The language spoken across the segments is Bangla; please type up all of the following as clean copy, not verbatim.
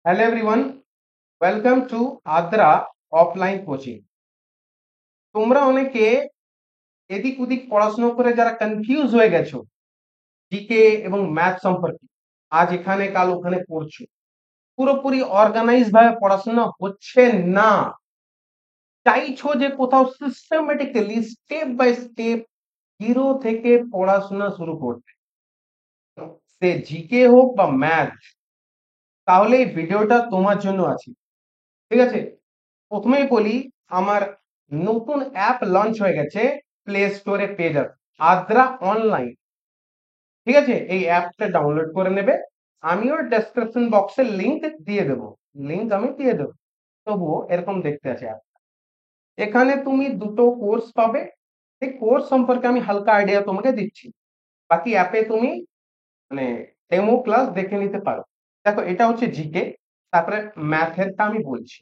Hello everyone, welcome to Adra offline coaching. তোমরা অনেকে এদিক ওদিক পড়াশোনা করে যারা কনফিউজ হয়ে গেছো জিকে এবং ম্যাথ সম্পর্কে, আজ এখানে কাল ওখানে পড়ছো, পুরোপুরি অর্গানাইজ ভাবে পড়াশোনা হচ্ছে না, চাইছো যে কোথাও systematically step by step zero থেকে পড়াশোনা শুরু করতে, সে জিকে হোক বা ম্যাথ, তাহলে এই ভিডিওটা তোমার জন্য আছে। ঠিক আছে, প্রথমেই বলি, আমার নতুন অ্যাপ লঞ্চ হয়ে গেছে, প্লে স্টোরে পেয়ে যাবে, আদ্রা অনলাইন। ঠিক আছে, এই অ্যাপটা ডাউনলোড করে নেবে, আমিও ডেসক্রিপশন বক্সে লিংক দিয়ে দেবো, লিংক আমি দিয়ে দেবো। তবুও এরকম দেখতে আছে অ্যাপ। এখানে তুমি দুটো কোর্স পাবে, এই কোর্স সম্পর্কে আমি হালকা আইডিয়া তোমাকে দিচ্ছি, বাকি অ্যাপে তুমি মানে ডেমো ক্লাস দেখে নিতে পারো। দেখো, এটা হচ্ছে জিকে, তারপরে ম্যাথেরটা আমি বলছি।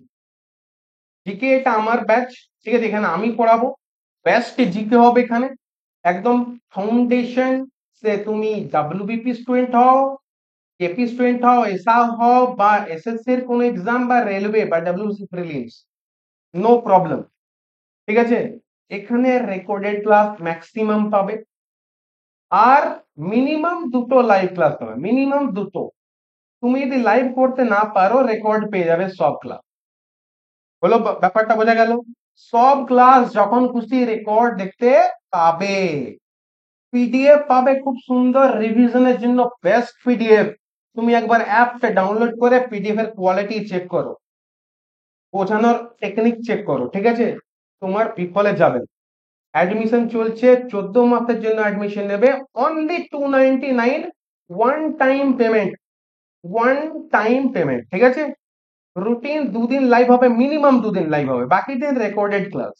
জিকে এটা আমার ব্যাচ, ঠিক আছে, এখানে আমি পড়াবো, বেস্ট জিকে হবে এখানে, একদম ফাউন্ডেশন। সে তুমি ডাব্লিউবিপি স্টুডেন্ট হও, কেপি স্টুডেন্ট হও, এসা হও, বা এসএসসি এর কোনো এক্সাম, বা রেলওয়ে বা ডাব্লিউসি প্রিলিমস, নো প্রবলেম। ঠিক আছে, এখানে রেকর্ডেড ক্লাস ম্যাক্সিমাম পাবে, আর মিনিমাম দুটো লাইভ ক্লাস পাবে, মিনিমাম দুটো। তুমি যদি লাইভ করতে না পারো, রেকর্ড পেয়ে যাবে সব ক্লাস। হলো, ব্যাপারটা বোঝা গেল? সব ক্লাস যখন খুশি রেকর্ড দেখতে পাবে, পিডিএফ পাবে, খুব সুন্দর রিভিশনের জন্য বেস্ট পিডিএফ। তুমি একবার অ্যাপটা ডাউনলোড করে পিডিএফ এর কোয়ালিটি চেক করো, বোঝানোর টেকনিক চেক করো। ঠিক আছে, তোমার বিফলে যাবে। অ্যাডমিশন চলছে, 14 মাসের জন্য অ্যাডমিশন নেবে, only 299, one time payment, one time payment. ঠিক আছে, রুটিন দুদিন লাইভ হবে, মিনিমাম দুদিন লাইভ হবে, বাকি দিন রেকর্ডেড ক্লাস।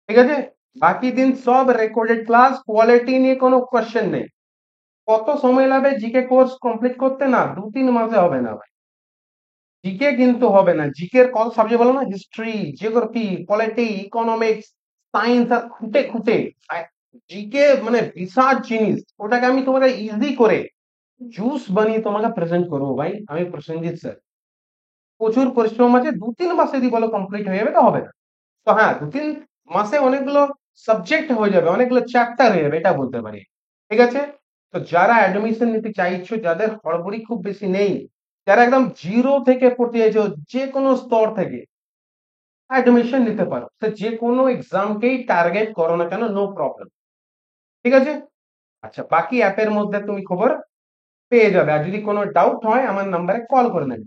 ঠিক আছে, বাকি দিন সব রেকর্ডেড ক্লাস, কোয়ালিটি নিয়ে কোনো কোয়েশ্চেন নেই। কত সময় লাগবে জিকে কোর্স কমপ্লিট করতে? না, 2-3 মাসে হবে না ভাই। জিকে কিন্তু হবে না, জিকে এর কত সাবজেক্ট বলো না, history, geography, polity, economics, science, আর খুঁটে খুঁটে জিকে মানে বিশাল জিনিস, ওটাকে আমি তোমাকে ইজি করে জুস বানিয়ে তোমাকে প্রেজেন্ট করবো ভাই, আমি প্রসেনজিৎ স্যার। প্রচুর পরিশ্রম আছে, 2-3 মাসে যদি বলো কমপ্লিট হয়ে যাবে, তো হবে না। তো হ্যাঁ, 2-3 মাসে অনেকগুলো সাবজেক্ট হয়ে যাবে, অনেকগুলো চ্যাপ্টার হয়ে যাবে, এটা বলতে পারি। ঠিক আছে, তো যারা অ্যাডমিশন নিতে চাইছো, যাদের হড়বড়ি খুব বেশি নেই, যারা একদম জিরো থেকে পড়তে চাইছো, যে কোনো স্তর থেকে অ্যাডমিশন নিতে পারো, তো যে কোনো এক্সামকেই টার্গেট করো না কেন, নো প্রবলেম। ঠিক আছে, আচ্ছা, বাকি অ্যাপের মধ্যে তুমি খবর পেয়ে যাবে, আর যদি কোনো ডাউট হয় আমার নাম্বারে কল করে নেবে,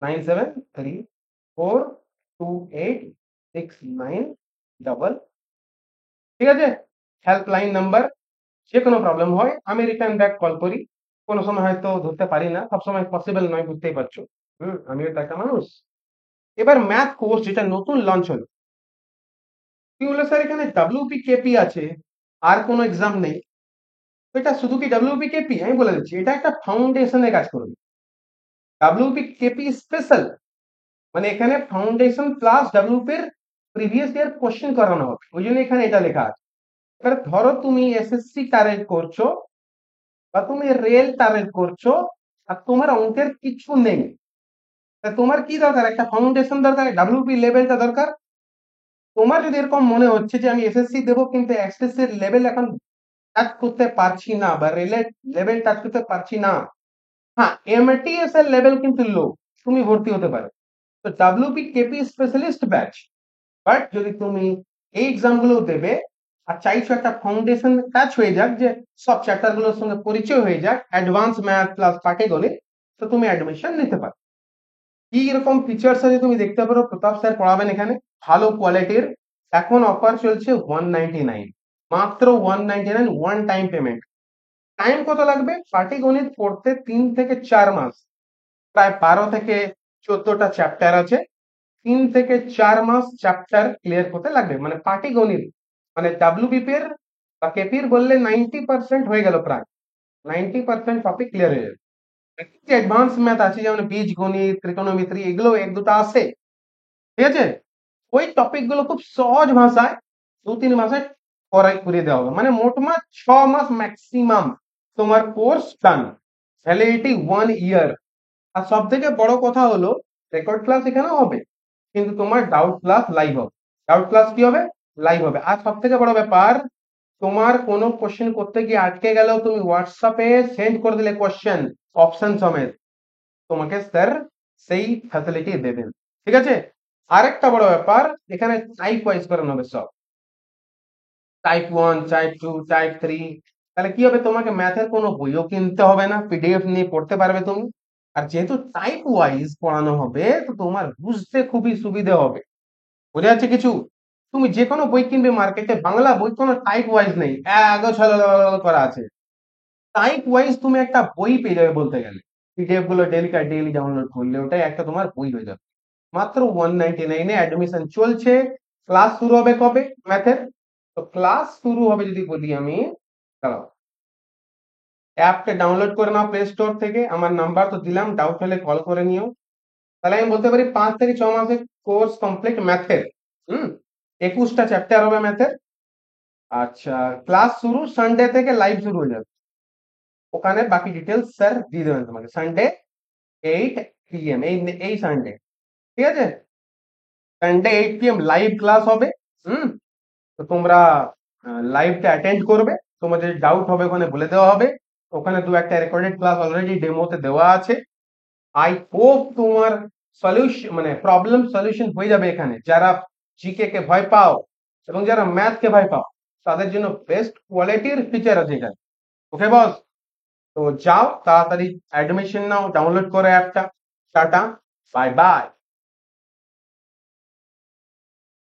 97342869. ঠিক আছে, হেল্পলাইন নাম্বার। যে কোনো প্রবলেম হয় আমি রিটার্ন ব্যাক কল করি, কোনো সময় হয়তো ধরতে পারি না, সবসময় পসিবল নয়, বুঝতেই পারছো। আমিও তো একটা মানুষ। এবার ম্যাথ কোর্স যেটা নতুন লঞ্চ হলো, কি হলো স্যার, এখানে ডাব্লিউপি কেপি আছে, আর কোনো এক্সাম নেই। তো এটা শুধু কি ডাব্লিউপি কেপি? আমি বলে দিচ্ছি, এটা একটা ফাউন্ডেশনে কাজ করবে। ডাব্লিউপি কেপি স্পেশাল, মানে এখানে ফাউন্ডেশন প্লাস ডাব্লিউপি এর প্রিভিয়াস ইয়ার কোশ্চেন করানো হবে, ওই জন্য এখানে এটা লেখা আছে। এবার ধরো তুমি এসএসসি টার্গেট করছো, বা তুমি রেল টার্গেট করছো, আর তোমার অঙ্কের কিছু নেই, তা তোমার কি দরকার? একটা ফাউন্ডেশন দরকার, ডাব্লিউপি লেভেলটা দরকার। তোমার যদি এরকম মনে হচ্ছে যে আমি এসএসসি দেবো কিন্তু এসএসসি এর লেভেল এখন টাচ করতে পারছি না, বা রেলের লেভেল টাচ করতে পারছি না, হ্যাঁ, এমটিএস এর লেভেল কিন্তু লো, তুমি ভর্তি হতে পারো। তো WP KP specialist batch. But যদি তুমি এই এক্সাম গুলো দেবে, আর চাইছো একটা ফাউন্ডেশন টাচ হয়ে যাক, যে সব চ্যাপ্টার গুলোর সঙ্গে পরিচয় হয়ে যাক, অ্যাডভান্স ম্যাথ প্লাস পাটিগণিত, তো তুমি অ্যাডমিশন নিতে পারো। কি রকম ফিচার্স আছে তুমি দেখতে পারো, প্রতাপ স্যার পড়াবেন এখানে, ভালো কোয়ালিটির। এখন অফার চলছে 199, মাত্র 199, ওয়ান টাইম পেমেন্ট। টাইম কত লাগবে? পাটিগণিত পড়তে 3 থেকে 4 মাস, প্রায় 12 থেকে 14টা চ্যাপ্টার আছে, 3 থেকে 4 মাস চ্যাপ্টার ক্লিয়ার করতে লাগবে, মানে পাটিগণিত, মানে ডাব্লিউবিপি এর বা কেপির বললে 90% হয়ে গেল, প্রায় 90% টপিক ক্লিয়ার হয়ে যাবে। অ্যাডভান্স ম্যাথ আছে, যেমন বীজগণিত, ত্রিকোণমিতি, এগুলো 1-2টা আছে। ঠিক আছে, ওই টপিক গুলো খুব সহজ ভাষায় 2-3 মাসে করিয়ে দেওয়া হবে, মানে মোটমাট 6 মাস ম্যাক্সিমাম তোমার কোর্স ডান, ভ্যালিডিটি 1 ইয়ার। আর সব থেকে বড় কথা হলো, রেকর্ড ক্লাস এখানেও হবে, কিন্তু তোমার ডাউট ক্লাস লাইভ হবে। ডাউট ক্লাস কি হবে? লাইভ হবে। আর সব থেকে বড় ব্যাপার, তোমার কোনো কোশ্চেন করতে গিয়ে আটকে গেলেও তুমি হোয়াটসঅ্যাপে সেন্ড করে দিলে কোশ্চেন অপশন সমেত, তোমাকে স্যার সেই ফ্যাসিলিটি দেবেন। ঠিক আছে? আরেকটা বড় ব্যাপার, এখানে টাইপ ওয়াইজ করানো হবে সব। Type 1, type 2, type 3। তাহলে কি হবে, তোমাকে ম্যাথের কোনো বইও কিনতে হবে না, পিডিএফ নিয়ে পড়তে পারবে তুমি। আর যেহেতু টাইপ ওয়াইজ পড়ানো হবে, তো তোমার বুঝতে খুবই সুবিধে হবে। বোঝা যাচ্ছে কিছু? তুমি যে কোনো বই কিনবে মার্কেটে, বাংলা বই কোনো টাইপ ওয়াইজ নেই, এগোছালো করা আছে। টাইপ ওয়াইজ তুমি একটা বই পেয়ে যাবে বলতে গেলে। পিডিএফ গুলো ডেইলি ডাউনলোড করলে ওটাই একটা তোমার বই হয়ে যাবে। মাত্র 199-এ অ্যাডমিশন চলছে। ক্লাস শুরু হবে কবে ম্যাথের? তো ক্লাস শুরু হবে যদি বলি আমি, দাঁড়াও, অ্যাপটা ডাউনলোড করে নাও প্লে স্টোর থেকে, আমার নাম্বার তো দিলাম, ডাউট হলে কল করে নিও। তাহলে আমি বলতে পারি 5 থেকে 6 মাসে কোর্স কমপ্লিট ম্যাথের। হুম, 21টা চ্যাপ্টার হবে ম্যাথের। আচ্ছা, ক্লাস শুরু সানডে থেকে, লাইভ শুরু হয়ে যাবে। ওখানে বাকি ডিটেলস স্যার দিয়ে দেবেন তোমাকে। সানডে 8 PM, এই সানডে। ঠিক আছে? সানডে 8 PM লাইভ ক্লাস হবে। হুম, তো তোমরা লাইভটা অ্যাটেন্ড করবে। তোমার যদি ডাউট হবে ওখানে বলে দেওয়া হবে। ওখানে দু একটা রেকর্ডেড ক্লাস অলরেডি ডেমোতে দেওয়া আছে। আই হোপ তোমার সলিউশন মানে প্রবলেম সলিউশন হয়ে যাবে এখানে। যারা জিকে কে ভয় পাও এবং যারা ম্যাথ কে ভয় পাও, তাদের জন্য বেস্ট কোয়ালিটির ফিচার আছে এখানে। ওকে বস, তো যাও তাড়াতাড়ি অ্যাডমিশন নাও, ডাউনলোড করো অ্যাপটা। Tata, bye bye.